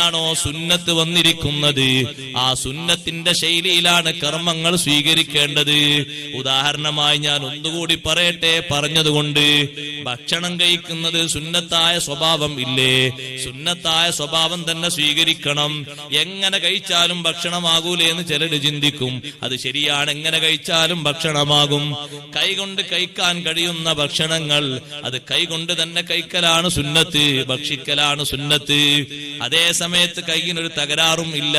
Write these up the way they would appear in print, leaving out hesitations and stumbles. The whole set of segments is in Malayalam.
ാണോ സുന്നത്ത് വന്നിരിക്കുന്നത് ആ സുന്നത്തിന്റെ ശൈലിയിലാണ് കർമ്മങ്ങൾ സ്വീകരിക്കേണ്ടത്. ഉദാഹരണമായി ഞാൻ ഒന്നുകൂടി പറയട്ടെ, പറഞ്ഞതുകൊണ്ട് ഭക്ഷണം കഴിക്കുന്നത് സുന്നത്തായ സ്വഭാവം ഇല്ലേ? സുന്നത്തായ സ്വഭാവം തന്നെ സ്വീകരിക്കണം. എങ്ങനെ കഴിച്ചാലും ഭക്ഷണമാകൂലേ എന്ന് ചിലർ ചിന്തിക്കും. അത് ശരിയാണ്, എങ്ങനെ കഴിച്ചാലും ഭക്ഷണമാകും. കൈകൊണ്ട് കഴിക്കാൻ കഴിയുന്ന ഭക്ഷണങ്ങൾ അത് കൈകൊണ്ട് തന്നെ കഴിക്കലാണ് സുന്നത്ത്, ഭക്ഷിക്കലാണ് സുന്നത്ത്. അതേ സമയത്ത് കൈയിനൊരു തകരാറും ഇല്ല,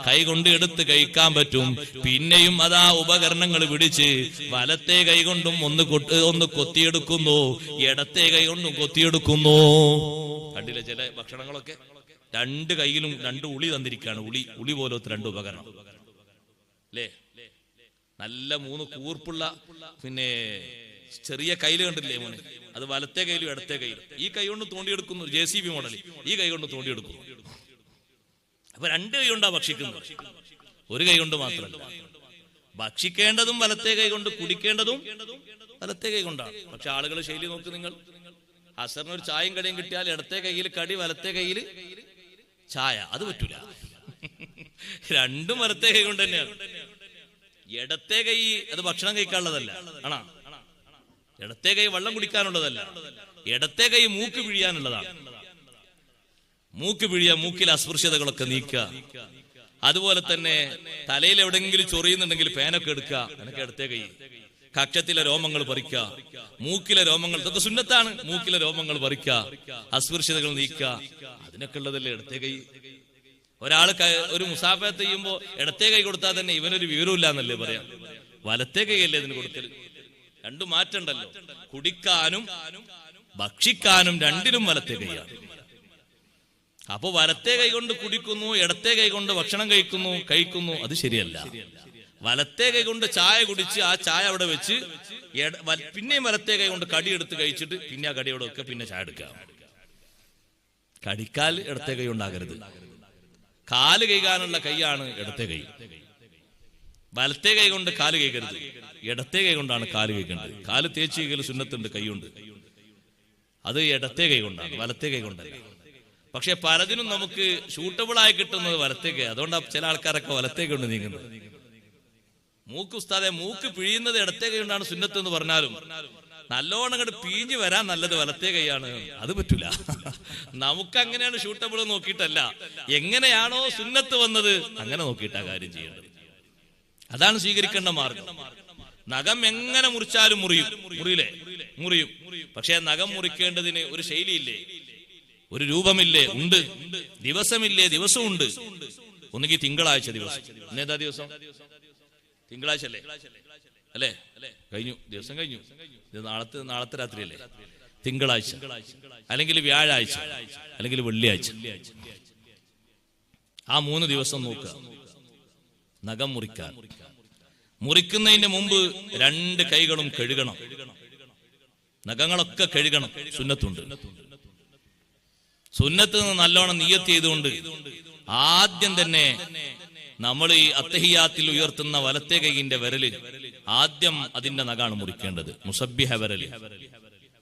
കൈകൊണ്ട് എടുത്ത് കഴിക്കാൻ പറ്റും. പിന്നെയും അതാ ഉപകരണങ്ങൾ പിടിച്ച് വലത്തെ കൈകൊണ്ടും ഒന്ന് കൊത്തിയെടുക്കുന്നു, ഇടത്തെ കൈകൊണ്ടും കൊത്തിയെടുക്കുന്നു. കണ്ടില്ല ചില ഭക്ഷണങ്ങളൊക്കെ രണ്ട് കൈയിലും രണ്ട് ഉളി തന്നിരിക്കുകയാണ്. ഉളി പോലത്തെ രണ്ട് ഉപകരണം അല്ലേ? നല്ല 3 കൂർപ്പുള്ള പിന്നെ ചെറിയ കയ്യില് കണ്ടില്ലേ മോനെ? അത് വലത്തെ കയ്യിലും ഇടത്തെ കയ്യിലും. ഈ കൈ കൊണ്ട് തോണ്ടിയെടുക്കുന്നു, JCB മോഡൽ. ഈ കൈ കൊണ്ട് തോണ്ടിയെടുക്കുന്നു. അപ്പൊ 2 കൈ കൊണ്ടാ ഭക്ഷിക്കുന്നത്, ഒരു കൈ കൊണ്ട് മാത്രമല്ല. ഭക്ഷിക്കേണ്ടതും വലത്തെ കൈ കൊണ്ട്, കുടിക്കേണ്ടതും വലത്തെ കൈ കൊണ്ടാണ്. പക്ഷെ ആളുകളുടെ ശൈലി നോക്ക് നിങ്ങൾ. അസറിനൊരു ചായയും കടിയും കിട്ടിയാൽ ഇടത്തെ കയ്യിൽ കടി, വലത്തെ കയ്യിൽ ചായ. അത് പറ്റൂല. രണ്ടും വലത്തെ കൈ കൊണ്ട് തന്നെയാണ്. ഇടത്തെ കൈ അത് ഭക്ഷണം കഴിക്കാനുള്ളതല്ല, ആണോ? ഇടത്തെ കൈ വെള്ളം കുടിക്കാനുള്ളതല്ല, ഇടത്തെ കൈ മൂക്ക് പിഴിയാനുള്ളതാണ്. മൂക്ക് പിഴിയ, മൂക്കിലെ അസ്പൃശ്യതകളൊക്കെ നീക്കുക. അതുപോലെ തന്നെ തലയിൽ എവിടെയെങ്കിലും ചൊറിയുന്നുണ്ടെങ്കിൽ ഫാനൊക്കെ എടുക്കുക, എനിക്ക് ഇടത്തെ കൈ. കക്ഷത്തിലെ രോമങ്ങൾ പറിക്കുക, മൂക്കിലെ രോമങ്ങൾ, ഇതൊക്കെ സുന്നത്താണ്. മൂക്കിലെ രോമങ്ങൾ പറിക്കുക, അസ്പൃശ്യതകൾ നീക്കുക, അതിനൊക്കെ ഉള്ളതല്ലേ ഇടത്തെ കൈ. ഒരാൾ ഒരു മുസാഫത്ത് ചെയ്യുമ്പോ ഇടത്തെ കൈ കൊടുത്താൽ തന്നെ ഇവനൊരു വിവരമില്ല എന്നല്ലേ പറയാം. വലത്തെ കൈയല്ലേ ഇതിന് കൊടുക്കൽ. രണ്ടു മാറ്റണ്ടല്ലോ. കുടിക്കാനും ഭക്ഷിക്കാനും രണ്ടിനും വലത്തെ കൈയാണ്. അപ്പൊ വലത്തെ കൈ കൊണ്ട് കുടിക്കുന്നു, ഇടത്തെ കൈ കൊണ്ട് ഭക്ഷണം കഴിക്കുന്നു, അത് ശരിയല്ല. വലത്തെ കൈ കൊണ്ട് ചായ കുടിച്ച് ആ ചായ അവിടെ വെച്ച് പിന്നെയും വലത്തെ കൈ കൊണ്ട് കടിയെടുത്ത് കഴിച്ചിട്ട് പിന്നെ ആ കടിയോടെ വെക്കുക, പിന്നെ ചായ എടുക്കുക. കടിക്കാൽ ഇടത്തെ കൈ ഉണ്ടാകരുത്. കാല് കൈകാനുള്ള കൈയാണ് ഇടത്തെ കൈ. വലത്തെ കൈ കൊണ്ട് കാല് കൈകരുത്, ഇടത്തെ കൈ കൊണ്ടാണ് കാല് കൈക്കേണ്ടത്. കാല് തേച്ച് കൈകൾ സുന്നത്തുണ്ട്, കൈയുണ്ട്. അത് ഇടത്തെ കൈ കൊണ്ടാണ്, വലത്തെ കൈ കൊണ്ടല്ല. പക്ഷെ പലതിനും നമുക്ക് ഷൂട്ടബിൾ ആയി കിട്ടുന്നത് വലത്തെ കൈ. അതുകൊണ്ടാണ് ചില ആൾക്കാരൊക്കെ വലത്തെ കൈ കൊണ്ട് നീങ്ങുന്നത്. മൂക്ക് ഉസ്താദെ, മൂക്ക് പിഴിയുന്നത് ഇടത്തെ കൈ കൊണ്ടാണ് സുന്നത്ത് എന്ന് പറഞ്ഞാലും നല്ലോണം അങ്ങോട്ട് പിഴിഞ്ഞു വരാൻ നല്ലത് വലത്തെ കൈയാണ്. അത് പറ്റൂല. നമുക്ക് അങ്ങനെയാണ് ഷൂട്ടബിൾ നോക്കിയിട്ടല്ല, എങ്ങനെയാണോ സുന്നത്ത് വന്നത് അങ്ങനെ നോക്കിയിട്ടാ കാര്യം ചെയ്യേണ്ടത്. അതാണ് സ്വീകരിക്കേണ്ട മാർഗം. നഖം എങ്ങനെ മുറിച്ചാലും മുറിയും. പക്ഷെ നഖം മുറിക്കേണ്ടതിന് ഒരു ശൈലിയില്ലേ, ഒരു രൂപമില്ലേ? ഉണ്ട്. ദിവസമില്ലേ? ദിവസമുണ്ട്. ഒന്നുകിൽ തിങ്കളാഴ്ച ദിവസം. ഇന്നേതാ ദിവസം? തിങ്കളാഴ്ച അല്ലേ? കഴിഞ്ഞു, ദിവസം കഴിഞ്ഞു. ഇത് നാളത്തെ രാത്രിയല്ലേ? തിങ്കളാഴ്ച, അല്ലെങ്കിൽ വ്യാഴാഴ്ച, അല്ലെങ്കിൽ വെള്ളിയാഴ്ച. ആ 3 ദിവസം നോക്കുക നഖം മുറിക്കാൻ. മുറിക്കുന്നതിന് മുമ്പ് 2 കൈകളും കഴുകണം, നഖങ്ങളൊക്കെ കഴുകണം. സുന്നത്തുണ്ട്. സുന്നത്ത് നല്ലോണം നിയ്യത്ത് ചെയ്തുകൊണ്ട് ആദ്യം തന്നെ നമ്മൾ ഈ അത്തഹിയാത്തിൽ ഉയർത്തുന്ന വലത്തെ കൈയിന്റെ വിരല് ആദ്യം അതിന്റെ നഖാണ് മുറിക്കേണ്ടത്. മുസബ്ബിഹ വിരല്,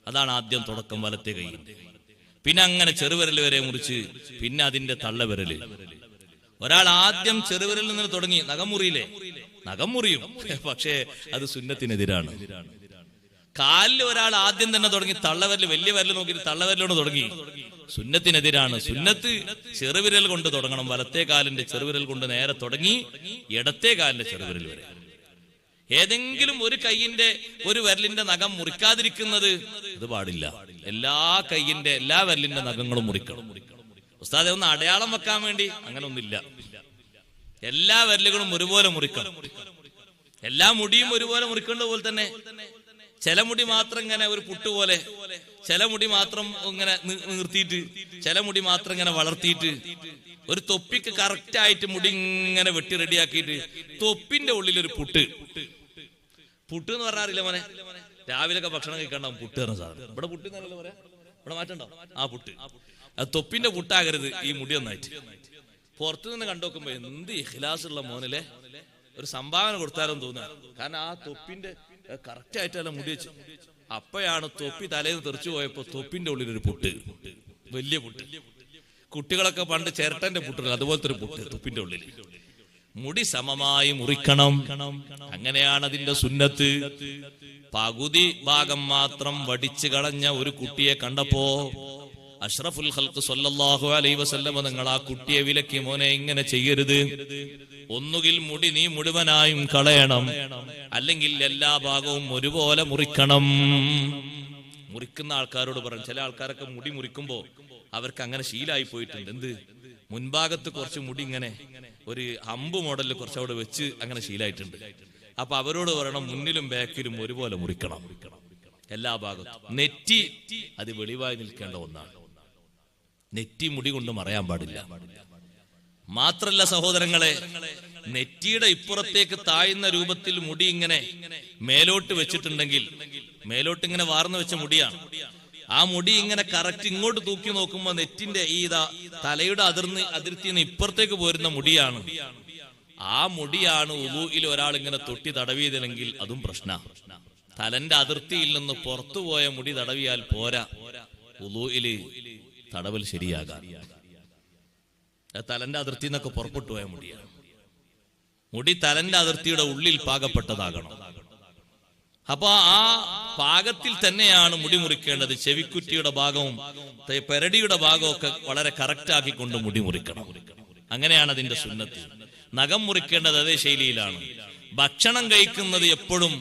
അതാണ് ആദ്യം തുടക്കം വലത്തെ കൈയിന്റെ. പിന്നെ അങ്ങനെ ചെറുവിരൽ വരെ മുറിച്ച് പിന്നെ അതിന്റെ തള്ളവിരല്. ഒരാൾ ആദ്യം ചെറുവിരലിൽ നിന്ന് തുടങ്ങി നഖം മുറിയില്ലേ? നഖം മുറിയും, പക്ഷേ അത് സുന്നത്തിനെതിരാണ്. കാലിൽ ഒരാൾ ആദ്യം തന്നെ തുടങ്ങി തള്ളവിരൽ, വലിയ വിരൽ നോക്കിയിട്ട് തള്ളവിരലോട് തുടങ്ങി, സുന്നത്തിനെതിരാണ്. സുന്നത്ത് ചെറുവിരൽ കൊണ്ട് തുടങ്ങണം. വലത്തെ കാലിന്റെ ചെറുവിരൽ കൊണ്ട് നേരെ തുടങ്ങി ഇടത്തെ കാലിന്റെ ചെറുവിരൽ വരെ. ഏതെങ്കിലും ഒരു കൈയിന്റെ ഒരു വിരലിന്റെ നഖം മുറിക്കാതിരിക്കുന്നത് ഇത് പാടില്ല. എല്ലാ വിരലിന്റെ നഖങ്ങളും മുറിക്കണം. ഉസ്താദെ, ഒന്ന് അടയാളം വെക്കാൻ വേണ്ടി അങ്ങനെ ഒന്നില്ല. എല്ലാ വിരലുകളും ഒരുപോലെ മുറിക്കണം. എല്ലാ മുടിയും ഒരുപോലെ മുറിക്കേണ്ട പോലെ തന്നെ ചില മുടി മാത്രം ഇങ്ങനെ ഒരു പുട്ട് പോലെ, ചില മുടി മാത്രം ഇങ്ങനെ നിർത്തിയിട്ട്, ചില മുടി മാത്രം ഇങ്ങനെ വളർത്തിയിട്ട്, ഒരു തൊപ്പിക്ക് കറക്റ്റ് ആയിട്ട് മുടി ഇങ്ങനെ വെട്ടി റെഡിയാക്കിയിട്ട് തൊപ്പിന്റെ ഉള്ളിൽ ഒരു പുട്ട് എന്ന് പറഞ്ഞാറില്ല മോനെ? രാവിലെയൊക്കെ ഭക്ഷണം കഴിക്കാണ്ടാവും പുട്ട് പറഞ്ഞ സാധനം. ഇവിടെ പുട്ട് എന്നല്ലോ പറയാ, ഇവിടെ മാറ്റണ്ടാവും. ആ പുട്ട്, അത് തൊപ്പിന്റെ പുട്ടാകരുത്. ഈ മുടി ഒന്നായിട്ട് പുറത്തു നിന്ന് കണ്ടുനോക്കുമ്പോ എന്ത് ഇഖ്ലാസ് ഉള്ള മോനിലെ, ഒരു സംഭാവന കൊടുത്താലും തോന്നുക. കാരണം ആ തൊപ്പിന്റെ കറക്റ്റ് ആയിട്ടല്ല മുടി വെച്ച്. അപ്പോഴാണ് തൊപ്പി തലേന്ന് തെറിച്ചു പോയപ്പോ തൊപ്പിന്റെ ഉള്ളിൽ ഒരു പുട്ട്, വലിയ പുട്ട്. കുട്ടികളൊക്കെ പണ്ട് ചിരട്ടന്റെ പുട്ടുകൾ, അതുപോലത്തെ ഒരു പുട്ട് തുപ്പിന്റെ ഉള്ളിൽ. മുടി സമമായി മുറിക്കണം, അങ്ങനെയാണ് അതിന്റെ സുന്നത്ത്. പകുതി ഭാഗം മാത്രം വടിച്ചു കളഞ്ഞ ഒരു കുട്ടിയെ കണ്ടപ്പോ അഷ്റഫുൽ ഖൽഖ് സ്വല്ലല്ലാഹു അലൈഹി വസല്ലം നിങ്ങൾ ആ കുട്ടിയെ വിലക്കി, മോനെ ഇങ്ങനെ ചെയ്യരുത്, ഒന്നുകിൽ മുടി നീ മുഴുവനായും കളയണം, അല്ലെങ്കിൽ എല്ലാ ഭാഗവും ഒരുപോലെ മുറിക്കണം. മുറിക്കുന്ന ആൾക്കാരോട് പറഞ്ഞു, ചില ആൾക്കാരൊക്കെ മുടി മുറിക്കുമ്പോ അവർക്ക് അങ്ങനെ ശീലായി പോയിട്ടുണ്ട്. എന്ത്, മുൻഭാഗത്ത് കുറച്ച് മുടി ഇങ്ങനെ ഒരു അമ്പ് മോഡലിൽ കുറച്ച് അവിടെ വെച്ച് അങ്ങനെ ശീലായിട്ടുണ്ട്. അപ്പൊ അവരോട് പറയണം, മുന്നിലും ബാക്കിലും ഒരുപോലെ മുറിക്കണം, എല്ലാ ഭാഗത്തും. നെറ്റി അത് വെളിവായി നിൽക്കേണ്ട ഒന്നാണ്. നെറ്റി മുടി കൊണ്ട് മറയാൻ പാടില്ല. മാത്രല്ല സഹോദരങ്ങളെ, നെറ്റിയുടെ ഇപ്പുറത്തേക്ക് താഴ്ന്ന രൂപത്തിൽ മുടി ഇങ്ങനെ മേലോട്ട് വെച്ചിട്ടുണ്ടെങ്കിൽ, മേലോട്ട് ഇങ്ങനെ വാർന്നു വെച്ച മുടിയാണ്, ആ മുടി ഇങ്ങനെ കറക്റ്റ് ഇങ്ങോട്ട് തൂക്കി നോക്കുമ്പോ നെറ്റിന്റെ ഈ തലയുടെ അതിർത്തിയിൽ നിന്ന് ഇപ്പുറത്തേക്ക് പോരുന്ന മുടിയാണ്. ആ മുടിയാണ് ഉളൂയിൽ ഒരാൾ ഇങ്ങനെ തൊട്ടി തടവിയതില്ലെങ്കിൽ അതും പ്രശ്ന. തലന്റെ അതിർത്തിയിൽ നിന്ന് പുറത്തുപോയ മുടി തടവിയാൽ പോരാ, ഉളൂയില് തടവൽ ശരിയാകാൻ. തലന്റെ അതിർത്തി നിന്നൊക്കെ പുറപ്പെട്ടു പോയ മുടിയാണ്. മുടി തലന്റെ അതിർത്തിയുടെ ഉള്ളിൽ പാകപ്പെട്ടതാകണം. അപ്പൊ ആ പാകത്തിൽ തന്നെയാണ് മുടി മുറിക്കേണ്ടത്. ചെവിക്കുറ്റിയുടെ ഭാഗവും പെരടിയുടെ ഭാഗവും ഒക്കെ വളരെ കറക്റ്റ് ആക്കിക്കൊണ്ട് മുടി മുറിക്കണം. അങ്ങനെയാണ് അതിന്റെ സുന്നത്ത്. നഖം മുറിക്കേണ്ടത് അതേ ശൈലിയിലാണ്. ഭക്ഷണം കഴിക്കുന്നത് എപ്പോഴും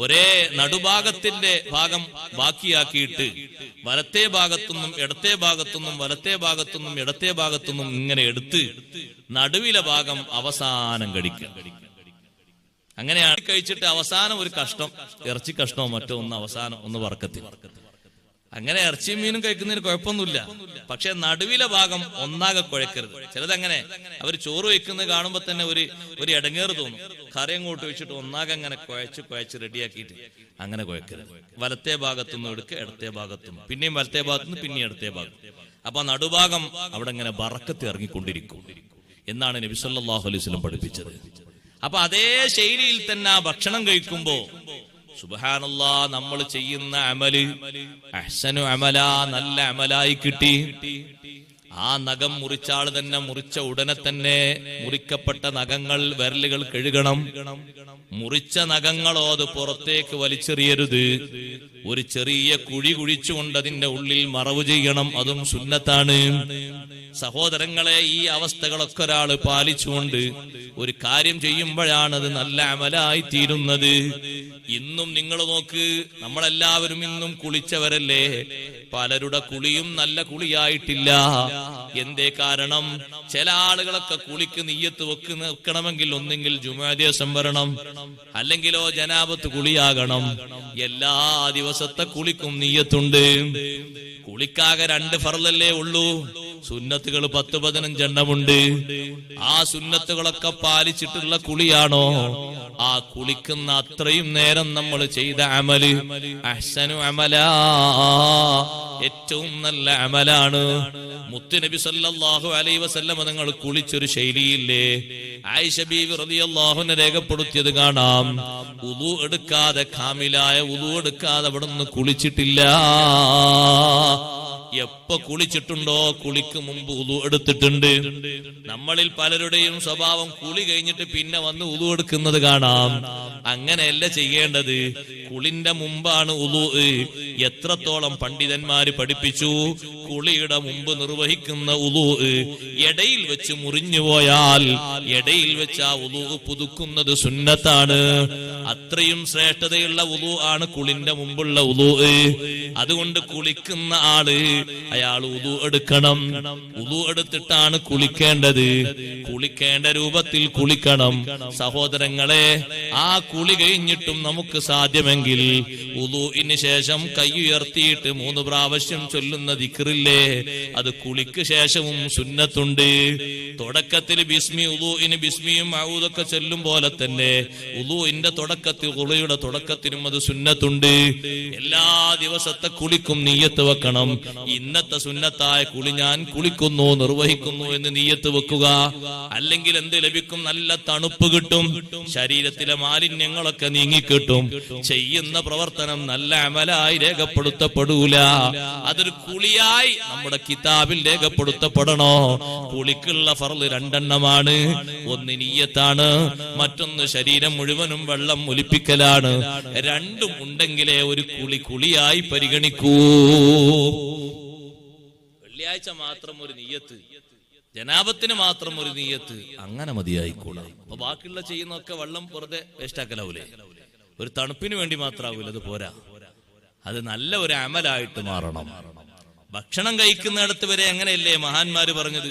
ഒരേ നടുഭാഗത്തിന്റെ ഭാഗം ബാക്കിയാക്കിയിട്ട് വലത്തെ ഭാഗത്തുനിന്നും ഇടത്തെ ഭാഗത്തുനിന്നും വലത്തെ ഭാഗത്തുനിന്നും ഇടത്തെ ഭാഗത്തുനിന്നും ഇങ്ങനെ എടുത്ത് നടുവിലെ ഭാഗം അവസാനം കഴിക്കുക. അങ്ങനെയാണ് കഴിച്ചിട്ട് അവസാനം ഒരു കഷ്ണം, ഇറച്ചി കഷ്ണമോ മറ്റോ ഒന്ന് അവസാനം ഒന്ന് വറക്കത്തിൽ. അങ്ങനെ ഇറച്ചിയും മീനും കഴിക്കുന്നതിന് കുഴപ്പമൊന്നുമില്ല. പക്ഷെ നടുവിലെ ഭാഗം ഒന്നാകെ കുഴക്കരുത്. ചിലതങ്ങനെ അവർ ചോറ് വയ്ക്കുന്നത് കാണുമ്പോ തന്നെ ഒരു ഇടങ്ങേറ് തോന്നും. കറി അങ്ങോട്ട് വെച്ചിട്ട് ഒന്നാകെ അങ്ങനെ കുഴച്ച് റെഡിയാക്കിയിട്ട് അങ്ങനെ കുഴക്കരുത്. വലത്തെ ഭാഗത്തുനിന്ന് എടുക്കുക, ഇടത്തെ ഭാഗത്തുനിന്ന്, പിന്നെയും വലത്തെ ഭാഗത്തുനിന്ന്, പിന്നെയും ഇടത്തെ ഭാഗം. അപ്പൊ നടുഭാഗം അവിടെ ഇങ്ങനെ ബറക്കത്ത് ഇറങ്ങിക്കൊണ്ടിരിക്കും എന്നാണ് നബി സല്ലല്ലാഹു അലൈഹി വസല്ലം പഠിപ്പിച്ചത്. അപ്പൊ അതേ ശൈലിയിൽ തന്നെ ആ ഭക്ഷണം കഴിക്കുമ്പോ സുബ്ഹാനല്ലാഹ്, നമ്മൾ ചെയ്യുന്ന അമല് അഹ്സനു അമല, നല്ല അമലായി കിട്ടി. ആ നഖം മുറിച്ചാൾ തന്നെ മുറിച്ച ഉടനെ തന്നെ മുറിക്കപ്പെട്ട നഖങ്ങൾ വിരലുകൾ കഴുകണം. മുറിച്ച നഖങ്ങളോ അത് പുറത്തേക്ക് വലിച്ചെറിയരുത്. ഒരു ചെറിയ കുഴി കുഴിച്ചുകൊണ്ട് അതിന്റെ ഉള്ളിൽ മറവ് ചെയ്യണം, അതും സുന്നത്താണ്. സഹോദരങ്ങളെ, ഈ അവസ്ഥകളൊക്കെ ഒരാൾ പാലിച്ചുകൊണ്ട് ഒരു കാര്യം ചെയ്യുമ്പോഴാണ് അത് നല്ല അമലായി തീരുന്നത്. ഇന്നും നിങ്ങൾ നോക്ക്, നമ്മളെല്ലാവരും ഇന്നും കുളിച്ചവരല്ലേ, പലരുടെ കുളിയും നല്ല കുളിയായിട്ടില്ല. എന്തേ കാരണം? ചില ആളുകളൊക്കെ കുളിക്ക് നിയ്യത്ത് വെക്കണമെങ്കിൽ ഒന്നെങ്കിൽ ജുമുഅ ദിവസം വരണം, അല്ലെങ്കിലോ ജനാബത്ത് കുളിയാകണം. എല്ലാ ദിവസത്തെ കുളിക്കും നിയ്യത്തുണ്ട്. കുളിക്കാകെ 2 ഫർളല്ലേ ഉള്ളൂ, സുന്നത്തുകൾ 10-15 എണ്ണമുണ്ട്. ആ സുന്നത്തുകളൊക്കെ പാലിച്ചിട്ടുള്ള കുളിയാണോ? ആ കുളിക്കുന്ന അത്രയും നേരം നമ്മൾ ചെയ്ത അമല് അഹ്സനു അമല, ഏറ്റവും നല്ല അമലാണ്. മുത്തുനബി സല്ലല്ലാഹു അലൈഹി വസല്ലം തങ്ങൾ കുളിച്ചൊരു ശൈലിയില്ലേ, ആയിഷ ബീവി റളിയല്ലാഹു അൻഹ രേഖപ്പെടുത്തിയത് കാണാം. വുളു എടുക്കാതെ, കാമിലായ വുളു എടുക്കാതെ അവിടുന്ന് കുളിച്ചിട്ടില്ല. എപ്പോ കുളിച്ചിട്ടുണ്ടോ കുളിക്ക് മുമ്പ് വുളു എടുത്തിട്ടുണ്ട്. നമ്മളിൽ പലരുടെയും സ്വഭാവം കുളി കഴിഞ്ഞിട്ട് പിന്നെ വന്ന് വുളു എടുക്കുന്നത് കാണാം. അങ്ങനെയല്ല ചെയ്യേണ്ടത്. കുളിന്റെ മുമ്പാണ് വുളു. എത്രത്തോളം പണ്ഡിതന്മാര് പഠിപ്പിച്ചു, കുളിയുടെ മുമ്പ് നിർവഹിക്കുന്ന വുളു ഇടയിൽ വെച്ച് മുറിഞ്ഞുപോയാൽ ഇടയിൽ വെച്ച് ആ വുളു പുതുക്കുന്നത് സുന്നത്താണ്. അത്രയും ശ്രേഷ്ഠതയുള്ള വുളു ആണ് കുളിന്റെ മുമ്പുള്ള വുളു. അതുകൊണ്ട് കുളിക്കുന്ന ആള് അയാൾ വുളു എടുക്കണം. വുളു എടുത്തിട്ടാണ് കുളിക്കേണ്ടത്. കുളിക്കേണ്ട രൂപത്തിൽ കുളിക്കണം. സഹോദരങ്ങളെ, ആ കുളി കഴിഞ്ഞിട്ടും നമുക്ക് സാധ്യമെങ്കിൽ വുളുഇന് ശേഷം കൈ ഉയർത്തിയിട്ട് 3 പ്രാവശ്യം ചൊല്ലുന്ന ദിക്റില്ലേ, അത് കുളിക്ക് ശേഷവും സുന്നത്തുണ്ട്. തുടക്കത്തിൽ ബിസ്മി ഉളൂഇന് ബിസ്മിയും ഔദൊക്കെ ചൊല്ലും പോലെ തന്നെ ഉളൂഇന്റെ തുടക്കത്തിൽ ഉളയുടെ തുടക്കത്തിനും അത് സുന്നത്തുണ്ട്. എല്ലാ ദിവസത്തെ കുളിക്കും നിയ്യത്ത് വെക്കണം. ഇന്നത്തെ സുന്നത്തായ കുളി ഞാൻ കുളിക്കുന്നു നിർവഹിക്കുന്നു എന്ന് നിയ്യത്ത് വെക്കുക. അല്ലെങ്കിൽ എന്ത് ലഭിക്കും? നല്ല തണുപ്പ് കിട്ടും, ശരീരത്തിലെ മാലിന്യങ്ങളൊക്കെ നീങ്ങിക്കിട്ടും, ചെയ്യുന്ന പ്രവർത്തനം നല്ല അമലായി രേഖപ്പെടുത്തപ്പെടൂല. അതൊരു കുളിയായി നമ്മുടെ കിതാബിൽ രേഖപ്പെടുത്തപ്പെടണോ? കുളിക്കുള്ള ഫർള് രണ്ടെണ്ണമാണ്. ഒന്ന് നിയ്യത്താണ്, മറ്റൊന്ന് ശരീരം മുഴുവനും വെള്ളം ഒലിപ്പിക്കലാണ്. രണ്ടും ഉണ്ടെങ്കിലേ ഒരു കുളിയായി പരിഗണിക്കൂ. വെള്ളിയാഴ്ച മാത്രം ഒരു നിയ്യത്ത്, ജനാബത്തിന് മാത്രം ഒരു നിയ്യത്ത്, അങ്ങനെ മതിയായിക്കൂടാ. അപ്പൊ ബാക്കിയുള്ള ചെയ്യുന്നൊക്കെ വെള്ളം വെറുതെ വേസ്റ്റാക്കലാവൂലേ? ഒരു തണുപ്പിന് വേണ്ടി മാത്രമാവൂല, അത് പോരാ. അത് നല്ല ഒരു അമലായിട്ട് മാറണം. ഭക്ഷണം കഴിക്കുന്നിടത്ത് വരെ അങ്ങനെയല്ലേ മഹാന്മാര് പറഞ്ഞത്?